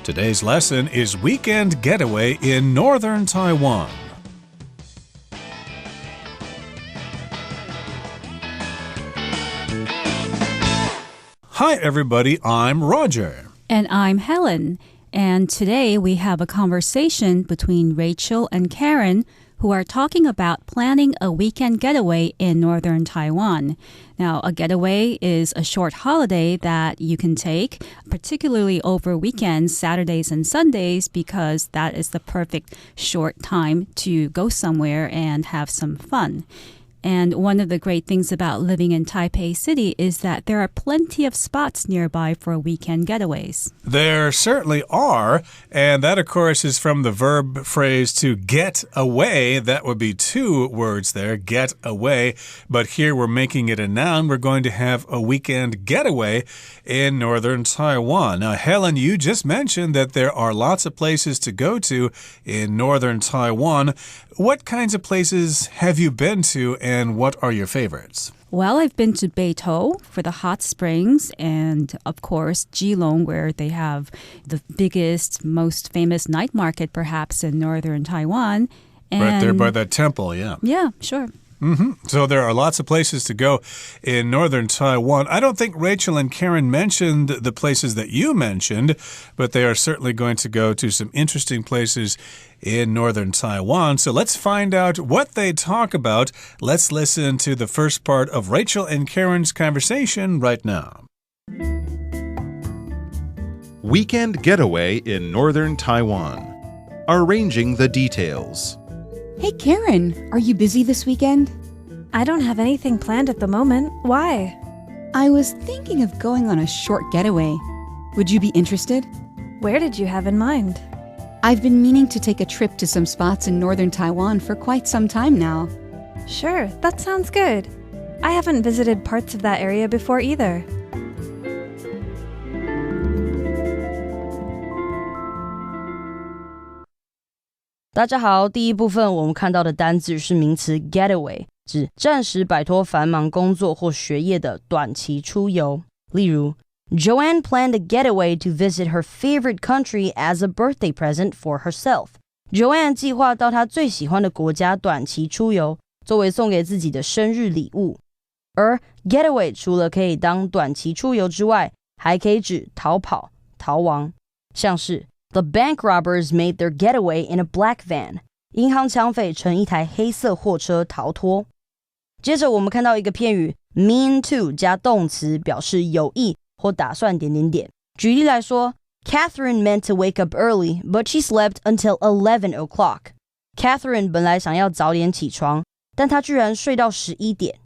Today's lesson is Weekend Getaway in Northern Taiwan. Hi, everybody. I'm Roger. And I'm Helen. And today we have a conversation between Rachel and Karen, who are talking about planning a weekend getaway in northern Taiwan. Now, a getaway is a short holiday that you can take, particularly over weekends, Saturdays and Sundays, because that is the perfect short time to go somewhere and have some fun. And one of the great things about living in Taipei City is that there are plenty of spots nearby for weekend getaways. There certainly are. And that, of course, is from the verb phrase to get away. That would be two words there, get away. But here we're making it a noun. We're going to have a weekend getaway in northern Taiwan. Now, Helen, you just mentioned that there are lots of places to go to in northern Taiwan. What kinds of places have you been to and what are your favorites? Well, I've been to Beitou for the hot springs and, of course, Keelung, where they have the biggest, most famous night market, perhaps, in northern Taiwan. And right there by that temple, yeah. Yeah, sure. So there are lots of places to go in northern Taiwan. I don't think Rachel and Karen mentioned the places that you mentioned, but they are certainly going to go to some interesting places in northern Taiwan. So let's find out what they talk about. Let's listen to the first part of Rachel and Karen's conversation right now. Weekend getaway in northern Taiwan. Arranging the details. Hey, Karen, are you busy this weekend? I don't have anything planned at the moment. Why? I was thinking of going on a short getaway. Would you be interested? Where did you have in mind? I've been meaning to take a trip to some spots in northern Taiwan for quite some time now. Sure, that sounds good. I haven't visited parts of that area before either.大家好，第一部分我们看到的单字是名词 getaway， 指暂时摆脱繁忙工作或学业的短期出游。例如 Joanne planned a getaway to visit her favorite country as a birthday present for herself. Joanne 计划到她最喜欢的国家短期出游，作为送给自己的生日礼物。而 getaway 除了可以当短期出游之外，还可以指逃跑、逃亡，像是The bank robbers made their getaway in a black van. 银行抢匪乘一台黑色货车逃脱。接着我们看到一个片语 mean to 加动词，表示有意或打算点点点。举例来说 Catherine meant to wake up early, but she slept until 11 o'clock. Catherine 本来想要早点起床，但她居然睡到11点。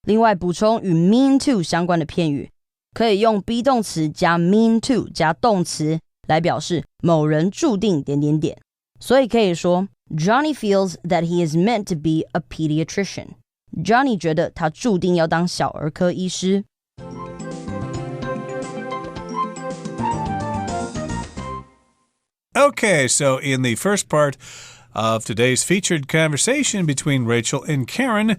另外补充与 mean to 相关的片语，可以用 be 动词加 mean to 加动词来表示某人注定点点点，所以可以说 Johnny feels that he is meant to be a pediatrician. Johnny 觉得他注定要当小儿科医师。Okay, so in the first part of today's featured conversation between Rachel and Karen,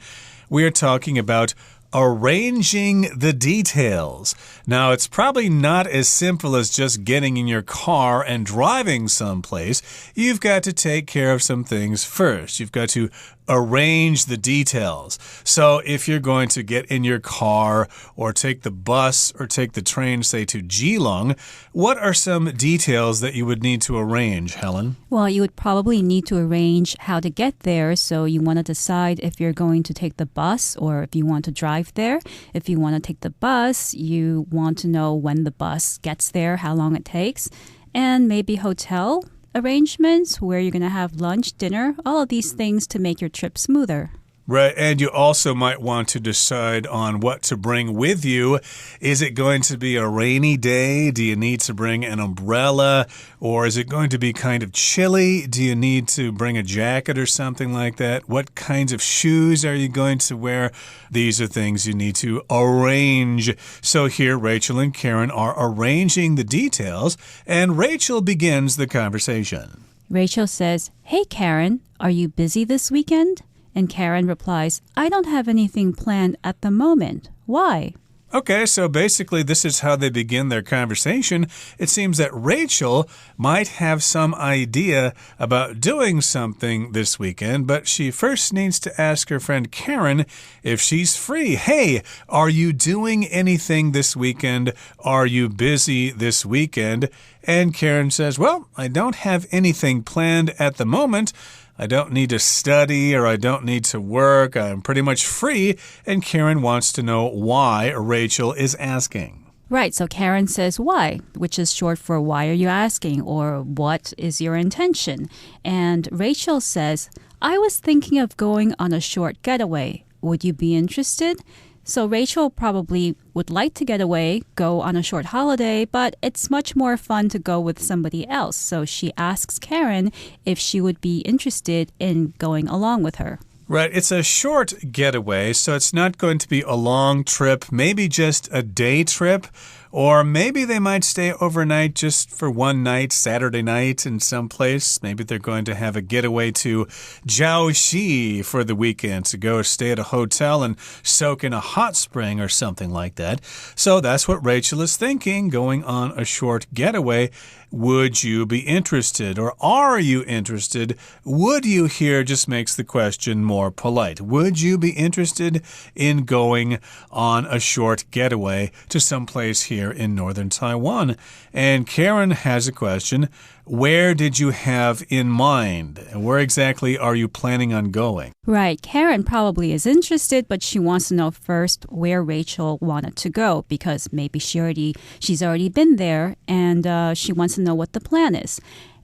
we are talking about arranging the details. Now, it's probably not as simple as just getting in your car and driving someplace. You've got to take care of some things first. You've got to arrange the details. So if you're going to get in your car or take the bus or take the train, say, to Keelung, what are some details that you would need to arrange, Helen? Well, you would probably need to arrange how to get there. So you want to decide if you're going to take the bus or if you want to drive there. If you want to take the bus, you want to know when the bus gets there, how long it takes, and maybe hotel arrangements, where you're going to have lunch, dinner, all of these things to make your trip smoother. Right, and you also might want to decide on what to bring with you. Is it going to be a rainy day? Do you need to bring an umbrella? Or is it going to be kind of chilly? Do you need to bring a jacket or something like that? What kinds of shoes are you going to wear? These are things you need to arrange. So here, Rachel and Karen are arranging the details, and Rachel begins the conversation. Rachel says, "Hey, Karen, are you busy this weekend?" And Karen replies, "I don't have anything planned at the moment. Why?" Okay, so basically this is how they begin their conversation. It seems that Rachel might have some idea about doing something this weekend, but she first needs to ask her friend Karen if she's free. Hey, are you doing anything this weekend? Are you busy this weekend? And Karen says, well, I don't have anything planned at the moment. I don't need to study or I don't need to work. I'm pretty much free. And Karen wants to know why Rachel is asking. Right, so Karen says why, which is short for why are you asking or what is your intention? And Rachel says, I was thinking of going on a short getaway. Would you be interested? So Rachel probably would like to get away, go on a short holiday, but it's much more fun to go with somebody else. So she asks Karen if she would be interested in going along with her. Right, it's a short getaway, so it's not going to be a long trip, maybe just a day trip. Or maybe they might stay overnight just for one night, Saturday night in some place. Maybe they're going to have a getaway to Jiaoxi for the weekend to go stay at a hotel and soak in a hot spring or something like that. So that's what Rachel is thinking, going on a short getaway. Would you be interested? Or are you interested? Would you here just makes the question more polite. Would you be interested in going on a short getaway to some place here in northern Taiwan? And Karen has a question. Where did you have in mind? Where exactly are you planning on going? Right. Karen probably is interested, but she wants to know first where Rachel wanted to go because maybe she's already been there and she wants to know what the plan is.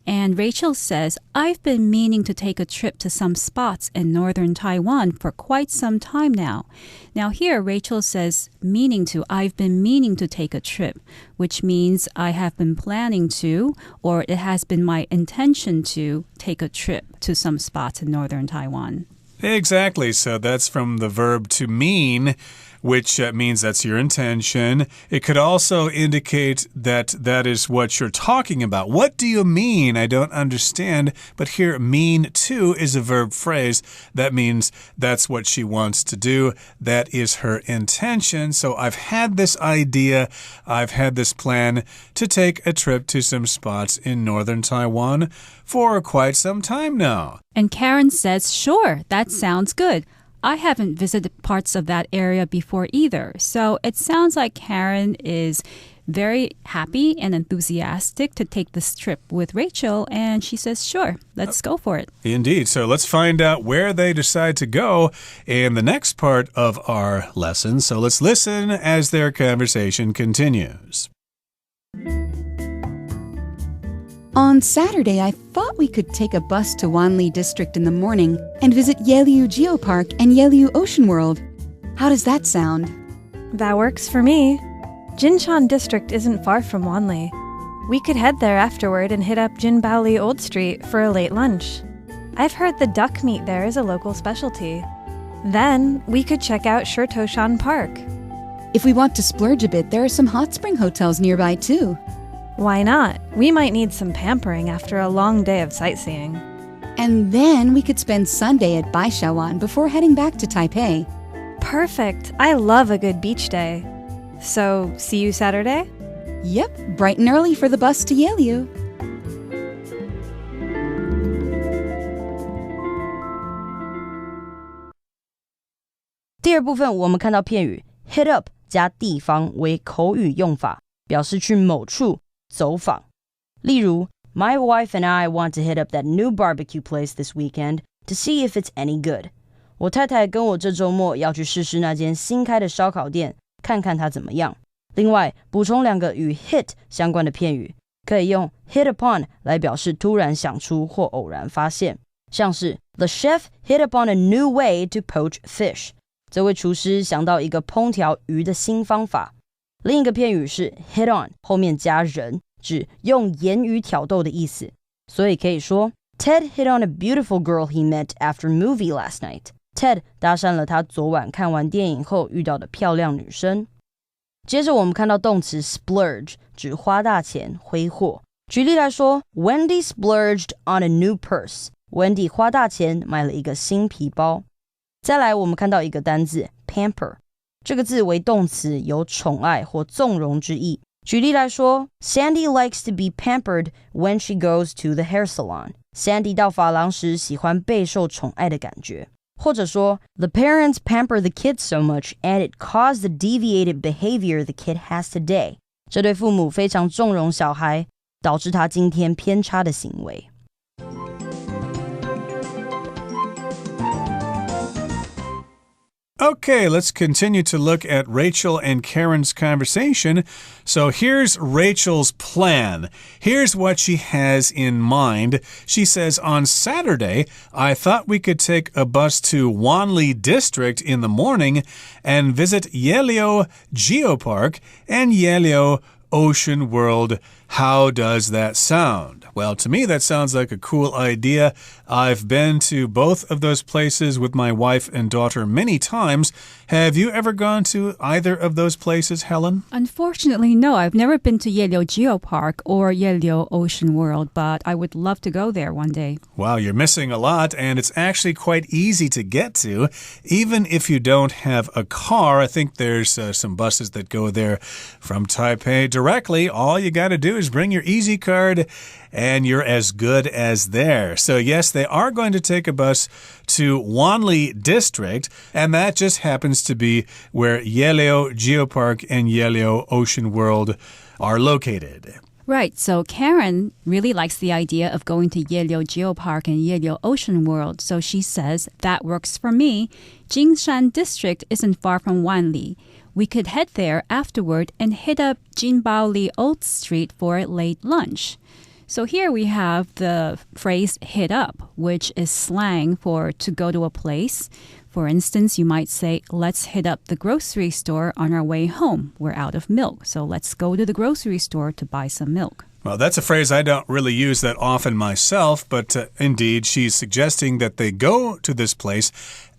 And Rachel says, I've been meaning to take a trip to some spots in northern Taiwan for quite some time now. Now here, Rachel says, I've been meaning to take a trip, which means I have been planning to, or it has been my intention to take a trip to some spots in northern Taiwan. Exactly. So that's from the verb to mean, which means that's your intention. It could also indicate that that is what you're talking about. What do you mean? I don't understand. But here, mean to is a verb phrase. That means that's what she wants to do. That is her intention. So I've had this idea. I've had this plan to take a trip to some spots in northern Taiwan for quite some time now. And Karen says, sure, that sounds good. I haven't visited parts of that area before either. So it sounds like Karen is very happy and enthusiastic to take this trip with Rachel. And she says, sure, let's go for it. Indeed. So let's find out where they decide to go in the next part of our lesson. So let's listen as their conversation continues. On Saturday, I thought we could take a bus to Wanli District in the morning and visit Yeliu Geopark and Yeliu Ocean World. How does that sound? That works for me. Jinshan District isn't far from Wanli. We could head there afterward and hit up Jinbaoli Old Street for a late lunch. I've heard the duck meat there is a local specialty. Then we could check out Shirtoshan Park. If we want to splurge a bit, there are some hot spring hotels nearby too. Why not? We might need some pampering after a long day of sightseeing. And then we could spend Sunday at Baishawan before heading back to Taipei. Perfect. I love a good beach day. So, see you Saturday? Yep, bright and early for the bus to Yeliu. 第二部分我们看到片语 hit up 加地方为口语用法，表示去某处走访。例如 My wife and I want to hit up that new barbecue place this weekend to see if it's any good. 我太太跟我这周末要去试试那间新开的烧烤店，看看它怎么样。另外，补充2个与 hit 相关的片语，可以用 hit upon 来表示突然想出或偶然发现，像是 The chef hit upon a new way to poach fish. 这位厨师想到一个烹调鱼的新方法。另一个片语是 hit on 后面加人，指用言语挑逗的意思，所以可以说 Ted hit on a beautiful girl he met after movie last night. Ted 搭讪了他昨晚看完电影后遇到的漂亮女生。接着我们看到动词 splurge 指花大钱挥霍。举例来说 Wendy splurged on a new purse. Wendy 花大钱买了一个新皮包。再来我们看到一个单字 pamper 这个字为动词，有宠爱或纵容之意。举例来说 Sandy likes to be pampered when she goes to the hair salon. Sandy 到发廊时喜欢备受宠爱的感觉。或者说 The parents pamper the kids so much and it caused the deviated behavior the kid has today. 这对父母非常纵容小孩，导致他今天偏差的行为。Okay, let's continue to look at Rachel and Karen's conversation. So here's Rachel's plan. Here's what she has in mind. She says, on Saturday, I thought we could take a bus to Wanli District in the morning and visit Yelio Geopark and Yelio Ocean World. How does that sound? Well, to me, that sounds like a cool idea. I've been to both of those places with my wife and daughter many times. Have you ever gone to either of those places, Helen? Unfortunately, no. I've never been to Yelio Geopark or Yelio Ocean World, but I would love to go there one day. Wow, you're missing a lot, and it's actually quite easy to get to. Even if you don't have a car, I think there's some buses that go there from Taipei directly. All you got to do is bring your Easy Card and you're as good as there. So yes, they are going to take a bus to Wanli District, and that just happens to be where Yelio Geopark and Yelio Ocean World are located. Right, so Karen really likes the idea of going to Yelio Geopark and Yelio Ocean World, so she says, that works for me. Jingshan District isn't far from Wanli. We could head there afterward and hit up Jinbaoli Old Street for a late lunch. So here we have the phrase hit up, which is slang for to go to a place. For instance, you might say, let's hit up the grocery store on our way home. We're out of milk, so let's go to the grocery store to buy some milk. Well, that's a phrase I don't really use that often myself, but indeed, she's suggesting that they go to this place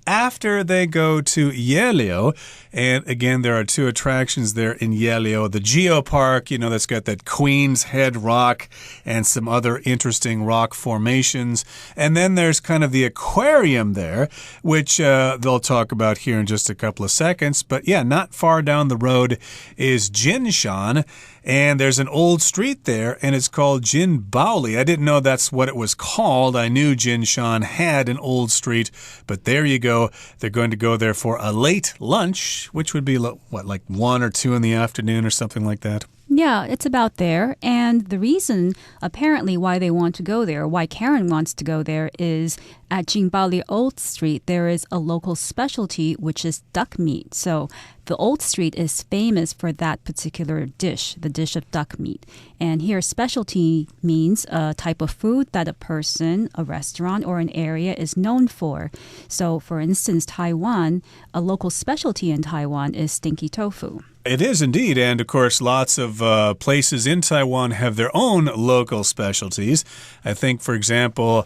after they go to Yelio. And again, there are two attractions there in Yelio. The Geopark, you know, that's got that Queen's Head rock and some other interesting rock formations. And then there's kind of the aquarium there, which they'll talk about here in just a couple of seconds. But yeah, not far down the road is Jinshan. And there's an old street there, and it's called Jinbaoli. I didn't know that's what it was called. I knew Jinshan had an old street, but there you go. They're going to go there for a late lunch, which would be, what, like 1 or 2 in the afternoon or something like that? Yeah, it's about there. And the reason, apparently, why they want to go there, why Karen wants to go there, is at Jinbaoli Old Street, there is a local specialty, which is duck meat. So the Old Street is famous for that particular dish, the dish of duck meat. And here, specialty means a type of food that a person, a restaurant, or an area is known for. So, for instance, Taiwan, a local specialty in Taiwan is stinky tofu. It is indeed, and of course lots of places in Taiwan have their own local specialties. I think, for example,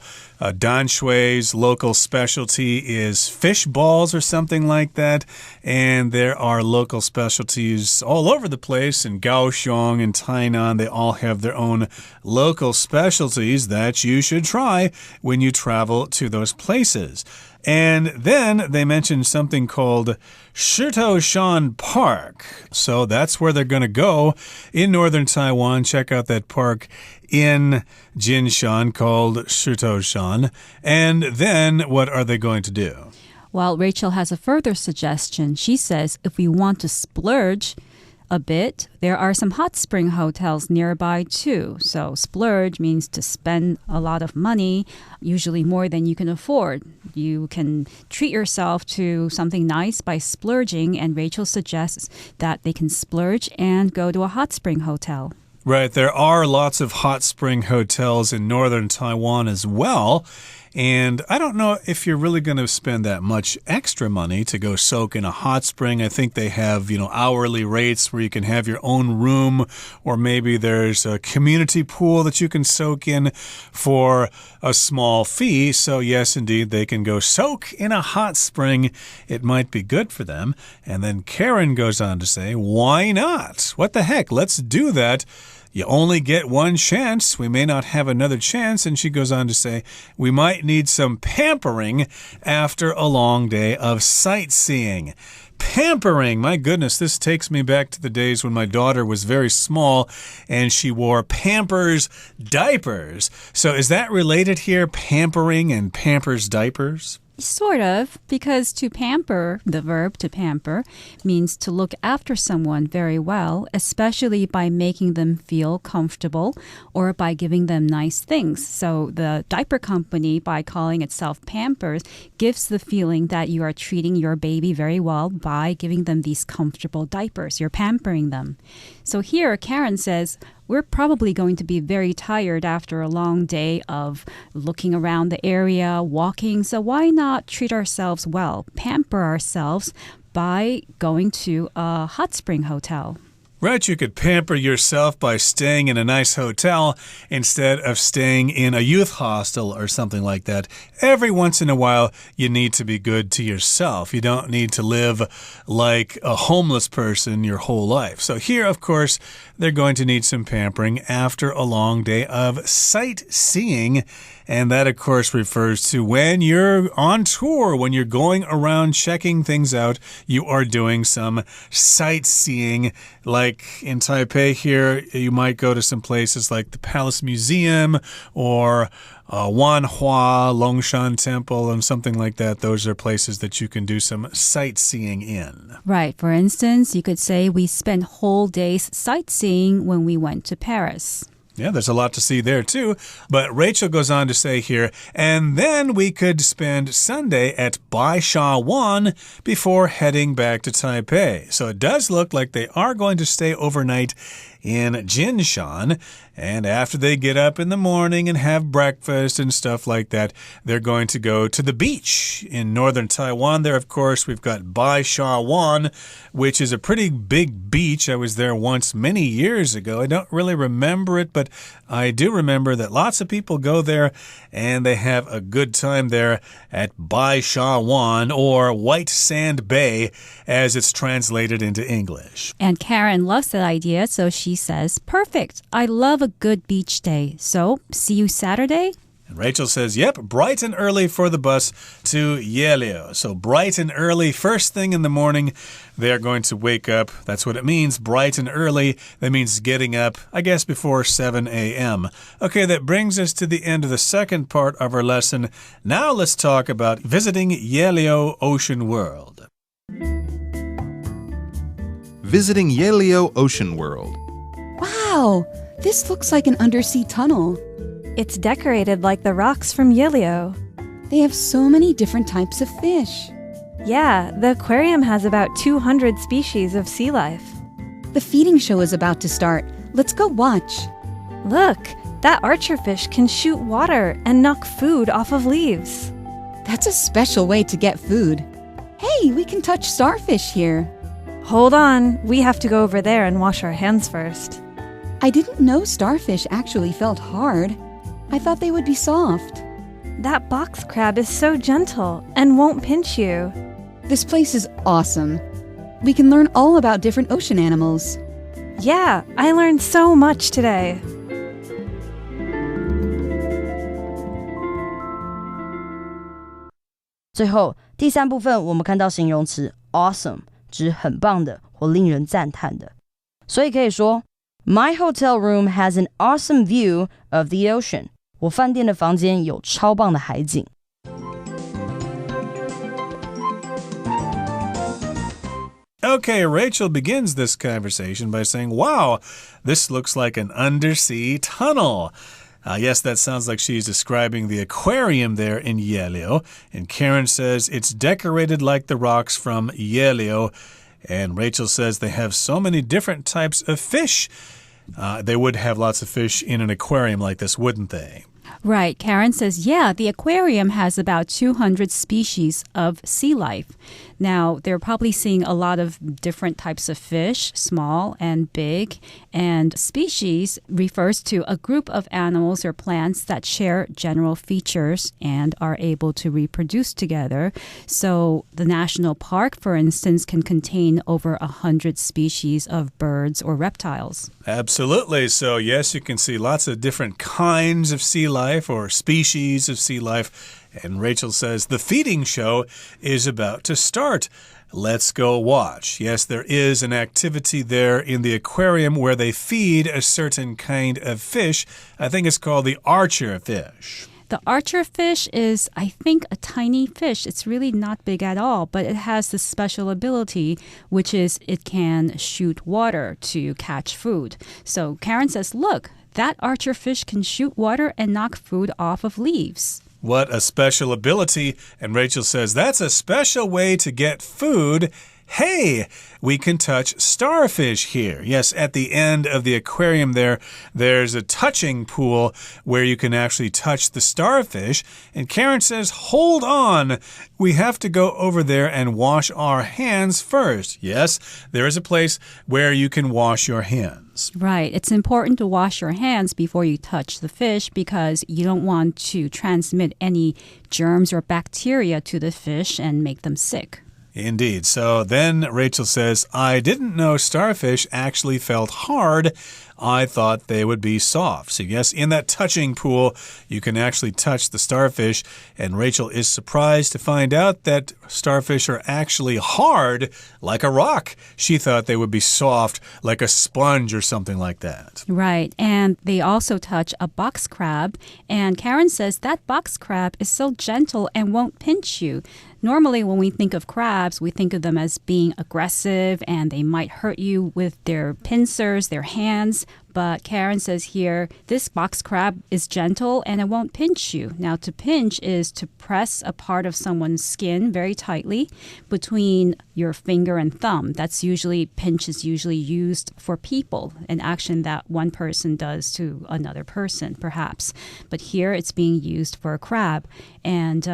Dan Shui's local specialty is fish balls or something like that, and there are local specialties all over the place. In Kaohsiung and Tainan, they all have their own local specialties that you should try when you travel to those places. And then they mentioned something called Shitoshan Park. So that's where they're going to go in northern Taiwan. Check out that park in Jinshan called Shitoshan. And then what are they going to do? Well, Rachel has a further suggestion. She says if we want to splurge a bit, there are some hot spring hotels nearby too. So splurge means to spend a lot of money, usually more than you can afford. You can treat yourself to something nice by splurging, and Rachel suggests that they can splurge and go to a hot spring hotel. Right, there are lots of hot spring hotels in northern Taiwan as well. And I don't know if you're really going to spend that much extra money to go soak in a hot spring. I think they have, hourly rates where you can have your own room, or maybe there's a community pool that you can soak in for a small fee. So yes, indeed, they can go soak in a hot spring. It might be good for them. And then Karen goes on to say, why not? What the heck? Let's do that. You only get one chance. We may not have another chance. And she goes on to say, we might need some pampering after a long day of sightseeing. Pampering. My goodness, this takes me back to the days when my daughter was very small and she wore Pampers diapers. So is that related here, pampering and Pampers diapers? Sort of, because to pamper, the verb to pamper, means to look after someone very well, especially by making them feel comfortable or by giving them nice things. So the diaper company, by calling itself Pampers, gives the feeling that you are treating your baby very well by giving them these comfortable diapers. You're pampering them. So here, Karen says, we're probably going to be very tired after a long day of looking around the area, walking. So why not treat ourselves well, pamper ourselves by going to a hot spring hotel? Right, you could pamper yourself by staying in a nice hotel instead of staying in a youth hostel or something like that. Every once in a while, you need to be good to yourself. You don't need to live like a homeless person your whole life. So here, of course, they're going to need some pampering after a long day of sightseeing. And that, of course, refers to when you're on tour, when you're going around checking things out, you are doing some sightseeing. Like in Taipei here, you might go to some places like the Palace Museum or Wanhua, Longshan Temple, and something like that. Those are places that you can do some sightseeing in. Right. For instance, you could say we spent whole days sightseeing when we went to Paris. Yeah, there's a lot to see there too. But Rachel goes on to say here, and then we could spend Sunday at Baishawan before heading back to Taipei. So it does look like they are going to stay overnight in Jinshan. And after they get up in the morning and have breakfast and stuff like that, they're going to go to the beach in northern Taiwan. There, of course, we've got Baishawan, which is a pretty big beach. I was there once many years ago. I don't really remember it, but I do remember that lots of people go there and they have a good time there at Baishawan, or White Sand Bay, as it's translated into English. And Karen loves that idea, so she says, perfect. I love a good beach day. So, see you Saturday? And Rachel says, yep, bright and early for the bus to Yelio. So bright and early, first thing in the morning, they're going to wake up. That's what it means, bright and early. That means getting up, I guess, before 7 a.m. Okay, that brings us to the end of the second part of our lesson. Now let's talk about visiting Yelio Ocean World. Visiting Yelio Ocean World. Wow, this looks like an undersea tunnel. It's decorated like the rocks from Yelio. They have so many different types of fish. Yeah, the aquarium has about 200 species of sea life. The feeding show is about to start. Let's go watch. Look, that archerfish can shoot water and knock food off of leaves. That's a special way to get food. Hey, we can touch starfish here. Hold on, we have to go over there and wash our hands first. I didn't know starfish actually felt hard. I thought they would be soft. That box crab is so gentle and won't pinch you. This place is awesome. We can learn all about different ocean animals. Yeah, I learned so much today. 最后，第三部分我们看到形容词 awesome， 指很棒的或令人赞叹的。所以可以说 My hotel room has an awesome view of the ocean. 我饭店的房间有超棒的海景。Okay, Rachel begins this conversation by saying, wow, this looks like an undersea tunnel. Yes, that sounds like she's describing the aquarium there in Yelio. And Karen says it's decorated like the rocks from Yelio. And Rachel says they have so many different types of fish. They would have lots of fish in an aquarium like this, wouldn't they? Right. Karen says, yeah, the aquarium has about 200 species of sea life. Now, they're probably seeing a lot of different types of fish, small and big. And species refers to a group of animals or plants that share general features and are able to reproduce together. So the national park, for instance, can contain over 100 species of birds or reptiles. Absolutely. So, yes, you can see lots of different kinds of sea life or species of sea life. And Rachel says the feeding show is about to start. Let's go watch. Yes, there is an activity there in the aquarium where they feed a certain kind of fish. I think it's called the archer fish. The archer fish is, I think, a tiny fish. It's really not big at all, but it has this special ability, which is it can shoot water to catch food. So Karen says, look, that archer fish can shoot water and knock food off of leaves. What a special ability. And Rachel says, that's a special way to get food. Hey, we can touch starfish here. Yes, at the end of the aquarium there's a touching pool where you can actually touch the starfish. And Karen says, hold on. We have to go over there and wash our hands first. Yes, there is a place where you can wash your hands. Right. It's important to wash your hands before you touch the fish because you don't want to transmit any germs or bacteria to the fish and make them sick. Indeed. So then Rachel says, I didn't know starfish actually felt hard. I thought they would be soft. So yes, in that touching pool, you can actually touch the starfish. And Rachel is surprised to find out that starfish are actually hard like a rock. She thought they would be soft like a sponge or something like that. Right. And they also touch a box crab. And Karen says that box crab is so gentle and won't pinch you. Normally, when we think of crabs, we think of them as being aggressive and they might hurt you with their pincers, their hands. But Karen says here, this box crab is gentle and it won't pinch you. Now, to pinch is to press a part of someone's skin very tightly between your finger and thumb. Pinch is usually used for people, an action that one person does to another person, perhaps. But here it's being used for a crab. And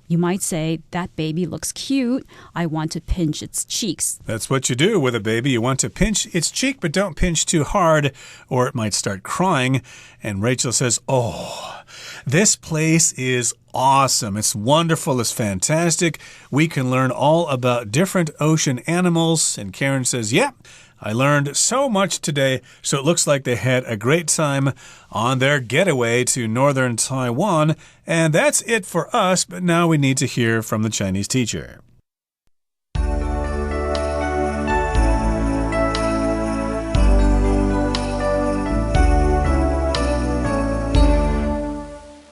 you might say, that baby looks cute. I want to pinch its cheeks. That's what you do with a baby. You want to pinch its cheek, but don't pinch too hard, or it might start crying. And Rachel says, oh, this place is awesome. It's wonderful. It's fantastic. We can learn all about different ocean animals. And Karen says, yeah, I learned so much today. So it looks like they had a great time on their getaway to northern Taiwan. And that's it for us. But now we need to hear from the Chinese teacher.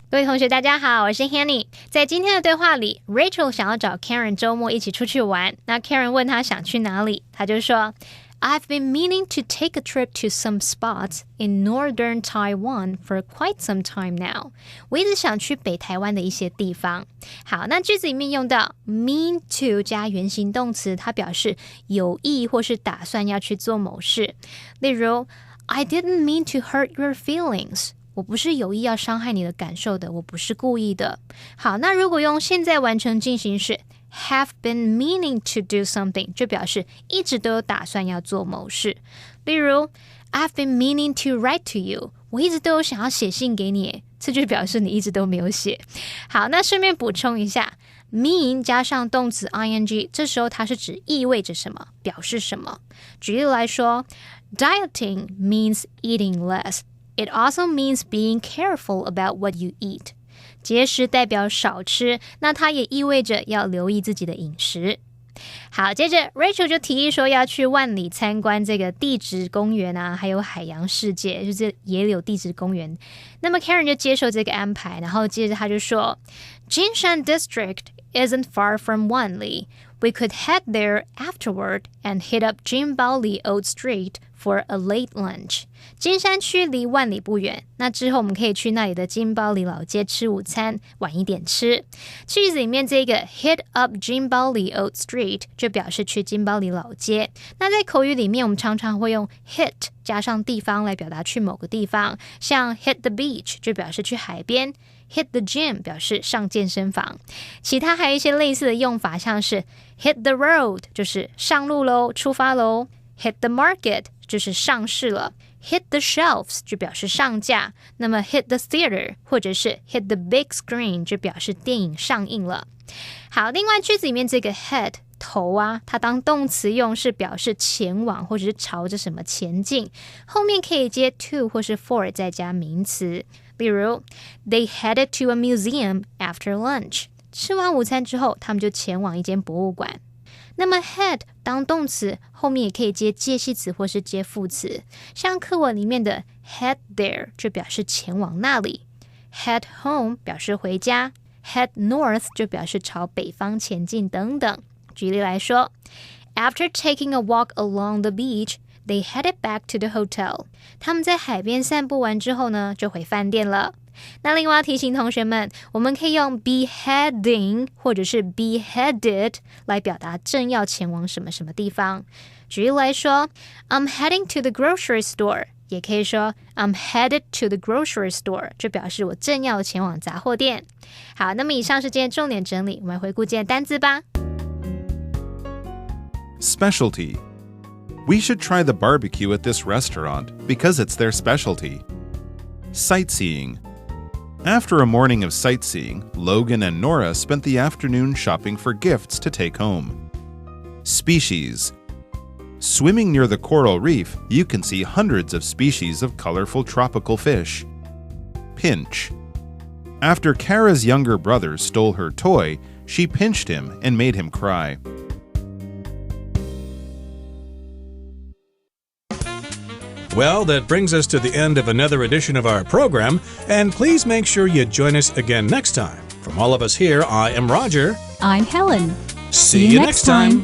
各位同学大家好，我是 Hanny。 在今天的对话里 Rachel 想要找 Karen 周末一起出去玩。那 Karen 问她想去哪里，她就说 I've been meaning to take a trip to some spots in northern Taiwan for quite some time now. 我一直想去北台湾的一些地方。好，那句子里面用到 mean to 加原形动词，它表示有意或是打算要去做某事。例如 I didn't mean to hurt your feelings.我不是有意要伤害你的感受的，我不是故意的。好，那如果用现在完成进行式 have been meaning to do something 就表示一直都有打算要做某事。例如 I've been meaning to write to you 我一直都有想要写信给你，这就表示你一直都没有写。好，那顺便补充一下 mean 加上动词 ing 这时候它是指意味着什么，表示什么。举例来说 Dieting means eating less.It also means being careful about what you eat. 节食代表少吃，那它也意味着要留意自己的饮食。好，接着 Rachel 就提议说要去万里参观这个地质公园啊，还有海洋世界，就是野柳地质公园。那么 Karen 就接受这个安排，然后接着他就说 Jinshan District isn't far from Wanli.We could head there afterward and hit up Jinbaoli Old Street for a late lunch. 金山区离万里不远，那之后我们可以去那里的金包里老街吃午餐，晚一点吃。句子里面这个 hit up Jinbaoli Old Street 就表示去金包里老街。那在口语里面，我们常常会用 hit 加上地方来表达去某个地方，像 hit the beach 就表示去海边。Hit the gym 表示上健身房，其他还有一些类似的用法，像是 hit the road 就是上路咯，出发咯。Hit the market 就是上市了。Hit the shelves 就表示上架，那么 hit the theater 或者是 hit the big screen 就表示电影上映了。好，另外句子里面这个 head 头啊，它当动词用是表示前往或者是朝着什么前进，后面可以接 to 或是 for 再加名词。例如 They headed to a museum after lunch. 吃完午餐之后，他们就前往一间博物馆。那么 head 当动词后面也可以接介系词或是接副词，像课文里面的 head there 就表示前往那里， head home 表示回家， head north 就表示朝北方前进等等。举例来说， After taking a walk along the beach, they headed back to the hotel. 他们在海边散步完之后呢，就回饭店了。那另外要提醒同学们，我们可以用 be heading 或者是 be headed 来表达正要前往什么什么地方。举例来说， I'm heading to the grocery store， 也可以说 I'm headed to the grocery store， 就表示我正要前往杂货店。好，那么以上是今天重点整理，我们回顾今天单字吧。Specialty. We should try the barbecue at this restaurant because it's their specialty. Sightseeing. After a morning of sightseeing, Logan and Nora spent the afternoon shopping for gifts to take home. Species. Swimming near the coral reef, you can see hundreds of species of colorful tropical fish. Pinch. After Kara's younger brother stole her toy, she pinched him and made him cry. Well, that brings us to the end of another edition of our program, and please make sure you join us again next time. From all of us here, I am Roger. I'm Helen. See you next time.